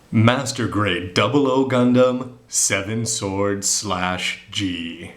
Master Grade 00 Gundam Seven Sword /G.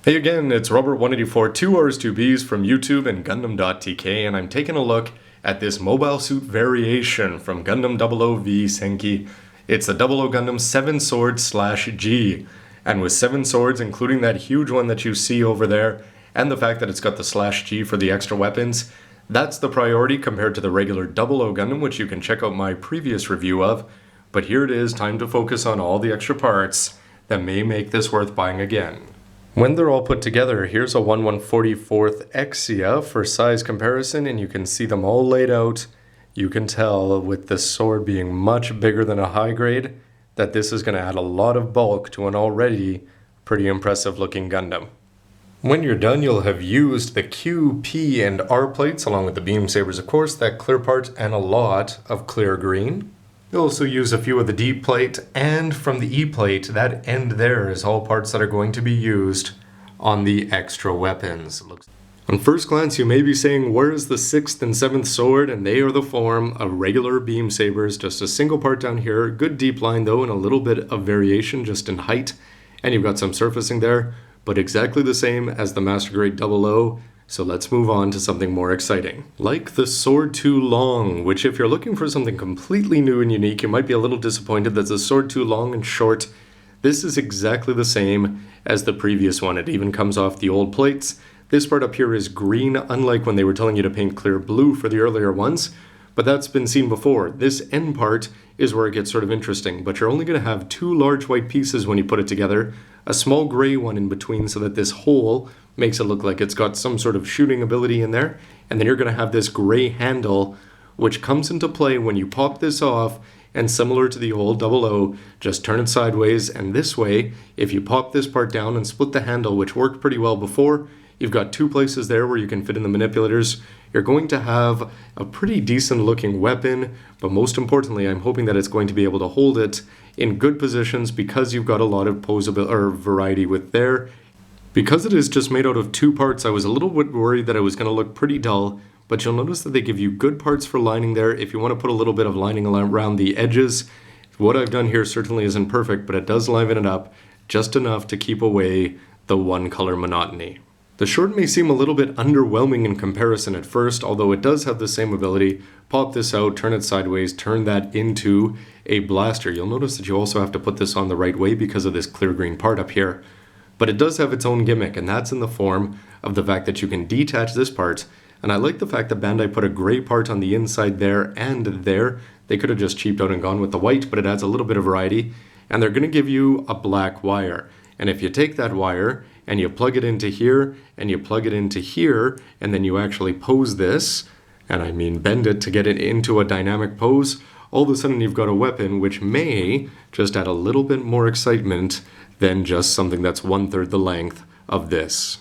Hey again, it's Robert184, 2Rs 2Bs from YouTube and Gundam.tk, and I'm taking a look at this mobile suit variation from Gundam 00V Senki. It's the 00 Gundam 7 Sword /G, and with 7 swords, including that huge one that you see over there, and the fact that it's got the /G for the extra weapons, that's the priority compared to the regular 00 Gundam, which you can check out my previous review of. But here it is, time to focus on all the extra parts that may make this worth buying again. When they're all put together, here's a 1/144th Exia for size comparison, and you can see them all laid out. You can tell with this sword being much bigger than a high grade that this is going to add a lot of bulk to an already pretty impressive looking Gundam. When you're done, you'll have used the Q, P, and R plates, along with the beam sabers, of course, that clear part, and a lot of clear green. You'll also use a few of the D plate, and from the E plate, that end there is all parts that are going to be used on the extra weapons. On first glance, you may be saying, where is the 6th and 7th sword? And they are the form of regular beam sabers, just a single part down here, good deep line though, and a little bit of variation just in height, and you've got some surfacing there, but exactly the same as the Master Grade 00, so let's move on to something more exciting. Like the Sword Too Long, which if you're looking for something completely new and unique, you might be a little disappointed that the Sword Too Long and short. This is exactly the same as the previous one. It even comes off the old plates. This part up here is green, unlike when they were telling you to paint clear blue for the earlier ones, but that's been seen before. This end part is where it gets sort of interesting, but you're only going to have 2 large white pieces when you put it together, a small gray one in between so that this hole makes it look like it's got some sort of shooting ability in there, and then you're going to have this gray handle which comes into play when you pop this off, and similar to the old 00, just turn it sideways, and this way, if you pop this part down and split the handle, which worked pretty well before, you've got 2 places there where you can fit in the manipulators. You're going to have a pretty decent looking weapon, but most importantly, I'm hoping that it's going to be able to hold it in good positions because you've got a lot of posability or variety with there. Because it is just made out of 2 parts, I was a little bit worried that it was going to look pretty dull, but you'll notice that they give you good parts for lining there. If you want to put a little bit of lining around the edges, what I've done here certainly isn't perfect, but it does liven it up just enough to keep away the one color monotony. The short may seem a little bit underwhelming in comparison at first, although it does have the same ability. Pop this out, turn it sideways, turn that into a blaster. You'll notice that you also have to put this on the right way because of this clear green part up here. But it does have its own gimmick, and that's in the form of the fact that you can detach this part. And I like the fact that Bandai put a gray part on the inside there and there. They could have just cheaped out and gone with the white, but it adds a little bit of variety. And they're going to give you a black wire. And if you take that wire and you plug it into here, and you plug it into here, and then you actually pose this, and I mean bend it to get it into a dynamic pose, all of a sudden you've got a weapon which may just add a little bit more excitement than just something that's 1/3 the length of this.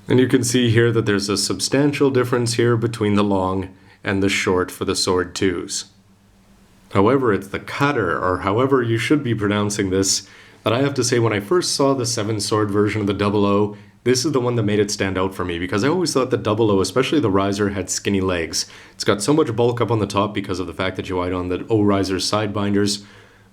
And you can see here that there's a substantial difference here between the long and the short for the Sword 2s. However, it's the cutter, or however you should be pronouncing this, that I have to say when I first saw the 7 sword version of the 00, this is the one that made it stand out for me, because I always thought the 00, especially the riser, had skinny legs. It's got so much bulk up on the top because of the fact that you add on the O-riser's side binders,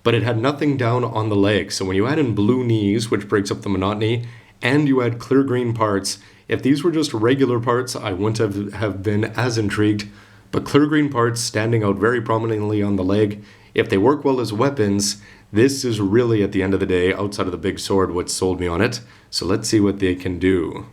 but it had nothing down on the legs. So when you add in blue knees, which breaks up the monotony, and you add clear green parts, if these were just regular parts, I wouldn't have been as intrigued, but clear green parts standing out very prominently on the leg, if they work well as weapons, this is really, at the end of the day, outside of the big sword, what sold me on it. So let's see what they can do.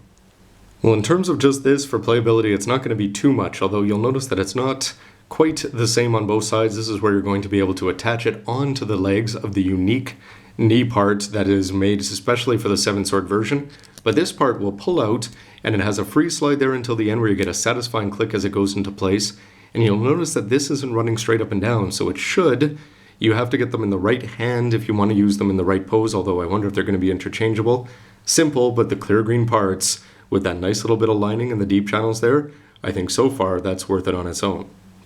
Well, in terms of just this, for playability, it's not going to be too much, although you'll notice that it's not quite the same on both sides. This is where you're going to be able to attach it onto the legs of the unique knee part that is made especially for the 7 sword version. But this part will pull out, and it has a free slide there until the end where you get a satisfying click as it goes into place. And you'll notice that this isn't running straight up and down, so it should. You have to get them in the right hand if you want to use them in the right pose, although I wonder if they're going to be interchangeable. Simple, but the clear green parts with that nice little bit of lining in the deep channels there, I think so far that's worth it on its own.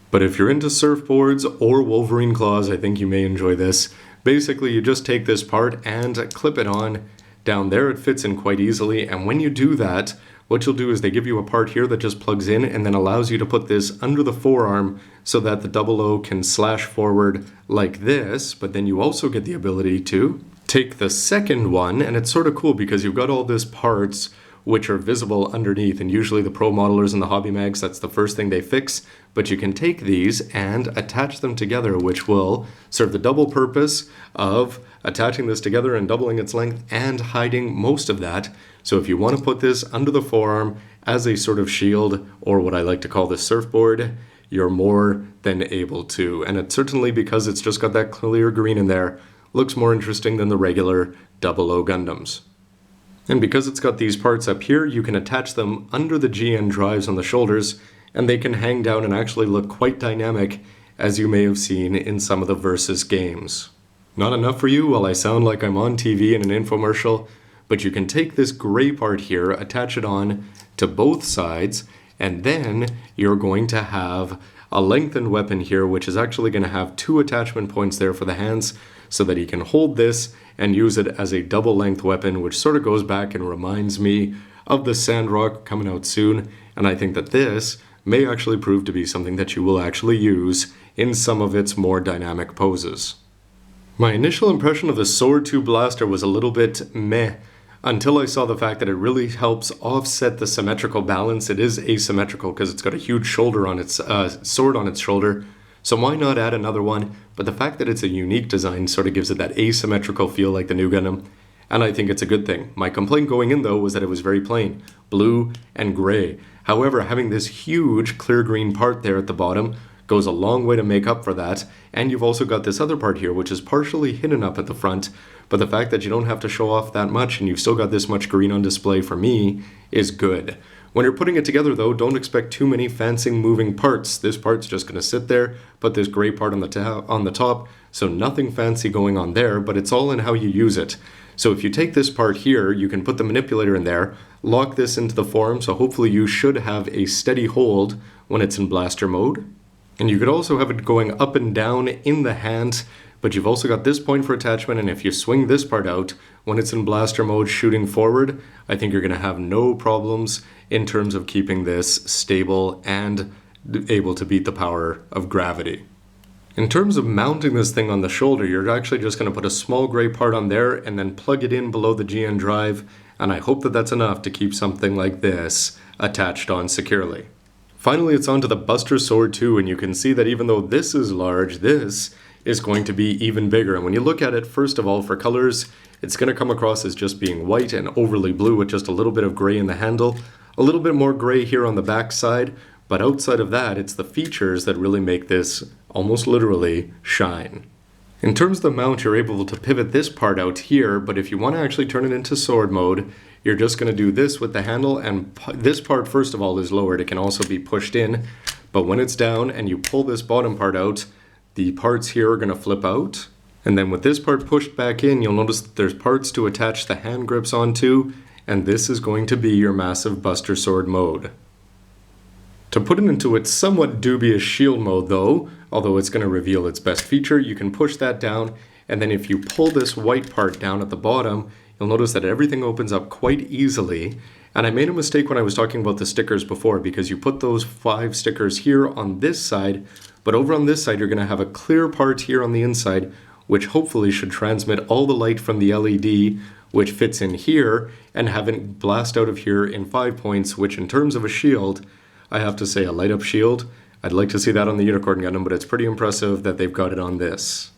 But if you're into surfboards or Wolverine claws, I think you may enjoy this. Basically, you just take this part and clip it on. Down there it fits in quite easily, and when you do that, what you'll do is they give you a part here that just plugs in and then allows you to put this under the forearm so that the 00 can slash forward like this, but then you also get the ability to take the second one, and it's sort of cool because you've got all these parts which are visible underneath, and usually the pro modelers and the hobby mags, that's the first thing they fix, but you can take these and attach them together, which will serve the double purpose of attaching this together and doubling its length and hiding most of that. So if you want to put this under the forearm as a sort of shield, or what I like to call the surfboard, you're more than able to. And it certainly, because it's just got that clear green in there, looks more interesting than the regular 00 Gundams. And because it's got these parts up here, you can attach them under the GN drives on the shoulders, and they can hang down and actually look quite dynamic, as you may have seen in some of the Versus games. Not enough for you? Well, I sound like I'm on TV in an infomercial, but you can take this gray part here, attach it on to both sides, and then you're going to have a lengthened weapon here, which is actually going to have 2 attachment points there for the hands, so that he can hold this and use it as a double-length weapon, which sort of goes back and reminds me of the Sandrock coming out soon, and I think that this may actually prove to be something that you will actually use in some of its more dynamic poses. My initial impression of the Sword 2 blaster was a little bit meh, until I saw the fact that it really helps offset the symmetrical balance. It is asymmetrical because it's got a huge shoulder on its sword on its shoulder, so why not add another one? But the fact that it's a unique design sort of gives it that asymmetrical feel like the new Gundam, and I think it's a good thing. My complaint going in though was that it was very plain, blue and gray. However, having this huge clear green part there at the bottom goes a long way to make up for that, and you've also got this other part here which is partially hidden up at the front, but the fact that you don't have to show off that much and you've still got this much green on display for me is good. When you're putting it together though, don't expect too many fancy moving parts. This part's just going to sit there, put this gray part on the top, so nothing fancy going on there, but it's all in how you use it. So if you take this part here, you can put the manipulator in there, lock this into the forearm, so hopefully you should have a steady hold when it's in blaster mode. And you could also have it going up and down in the hand, but you've also got this point for attachment, and if you swing this part out when it's in blaster mode shooting forward, I think you're going to have no problems in terms of keeping this stable and able to beat the power of gravity. In terms of mounting this thing on the shoulder, you're actually just going to put a small gray part on there and then plug it in below the GN drive, and I hope that that's enough to keep something like this attached on securely. Finally, it's onto the Buster Sword 2, and you can see that even though this is large, this is going to be even bigger. And when you look at it, first of all, for colors, it's going to come across as just being white and overly blue with just a little bit of gray in the handle, a little bit more gray here on the back side, but outside of that, it's the features that really make this almost literally shine. In terms of the mount, you're able to pivot this part out here, but if you want to actually turn it into sword mode, you're just going to do this with the handle, and this part, first of all, is lowered. It can also be pushed in, but when it's down and you pull this bottom part out, the parts here are going to flip out. And then with this part pushed back in, you'll notice that there's parts to attach the hand grips onto, and this is going to be your massive Buster Sword mode. To put it into its somewhat dubious shield mode though, although it's going to reveal its best feature, you can push that down, and then if you pull this white part down at the bottom, you'll notice that everything opens up quite easily. And I made a mistake when I was talking about the stickers before, because you put those 5 stickers here on this side, but over on this side you're going to have a clear part here on the inside, which hopefully should transmit all the light from the LED, which fits in here, and have it blast out of here in 5 points, which in terms of a shield, I have to say a light up shield. I'd like to see that on the Unicorn Gundam, but it's pretty impressive that they've got it on this.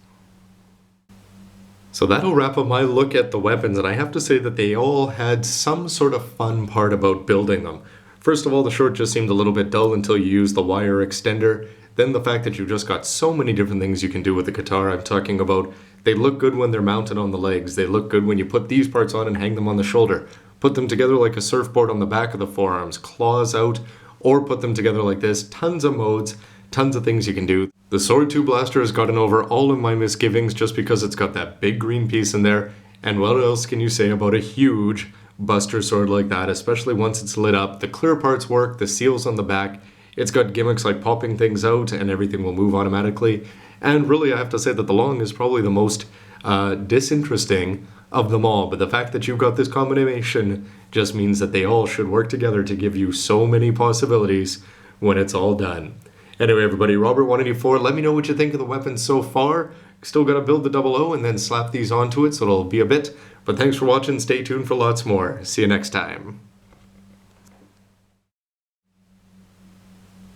So that'll wrap up my look at the weapons, and I have to say that they all had some sort of fun part about building them. First of all, the short just seemed a little bit dull until you use the wire extender. Then the fact that you've just got so many different things you can do with the guitar. I'm talking about they look good when they're mounted on the legs. They look good when you put these parts on and hang them on the shoulder. Put them together like a surfboard on the back of the forearms, claws out, or put them together like this. Tons of modes, tons of things you can do. The Sword 2 blaster has gotten over all of my misgivings just because it's got that big green piece in there. And what else can you say about a huge Buster Sword like that, especially once it's lit up? The clear parts work, the seals on the back. It's got gimmicks like popping things out and everything will move automatically. And really, I have to say that the long is probably the most disinteresting of them all, but the fact that you've got this combination just means that they all should work together to give you so many possibilities when it's all done. Anyway, everybody, Robert184, let me know what you think of the weapons so far. Still gotta build the 00 and then slap these onto it, so it'll be a bit. But thanks for watching, stay tuned for lots more. See you next time.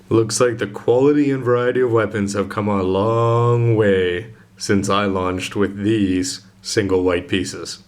Looks like the quality and variety of weapons have come a long way since I launched with these single white pieces.